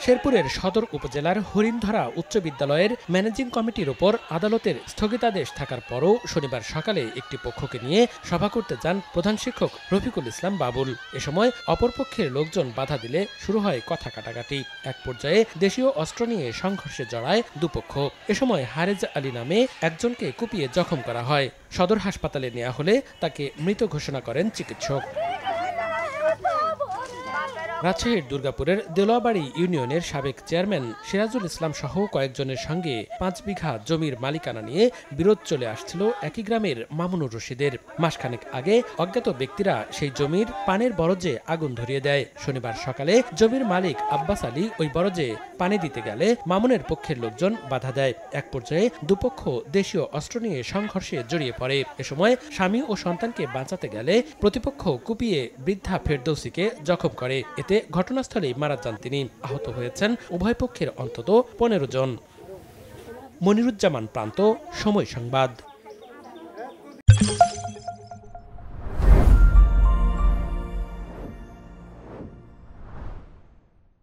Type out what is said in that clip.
শেরপুরের সদর উপজেলার হরিণধরা উচ্চ বিদ্যালয়ের ম্যানেজিং কমিটির ওপর আদালতের স্থগিতাদেশ থাকার পরও শনিবার সকালে একটি পক্ষকে নিয়ে সভা করতে যান প্রধান শিক্ষক রফিকুল ইসলাম বাবুল। এ সময় অপরপক্ষের লোকজন বাধা দিলে শুরু হয় কথা কাটাকাটি। এক পর্যায়ে দেশীয় অস্ত্র নিয়ে সংঘর্ষে জড়ায় দুপক্ষ। এ সময় হারেজ আলী নামে একজনকে কুপিয়ে জখম করা হয়। সদর হাসপাতালে নেওয়া হলে তাকে মৃত ঘোষণা করেন চিকিৎসক। রাজশাহীর দুর্গাপুরের দেলোয়াবাড়ি ইউনিয়নের সাবেক চেয়ারম্যান সিরাজুল ইসলাম সহ কয়েকজনের সঙ্গে ৫ বিঘা জমির মালিকানা নিয়ে বিরোধ চলে আসছিল একই গ্রামের মামুনুর রশিদের। মাসখানেক আগে অজ্ঞাত ব্যক্তিরা সেই জমির পানের বরজে আগুন ধরিয়ে দেয়। শনিবার সকালে জমির মালিক আব্বাস আলী ওই বরজে পানি দিতে গেলে মামুনের পক্ষের লোকজন বাধা দেয়। এক পর্যায়ে দুপক্ষ দেশীয় অস্ত্র নিয়ে সংঘর্ষে জড়িয়ে পড়ে। এ সময় স্বামী ও সন্তানকে বাঁচাতে গেলে প্রতিপক্ষ কুপিয়ে বৃদ্ধা ফেরদৌসীকে জখম করে। এতে ঘটনাস্থলেই মারা যান তিনি। আহত হয়েছেন উভয় পক্ষের অন্তত ১৫ জন। মনিরুজ্জামান প্রান্ত, সময় সংবাদ।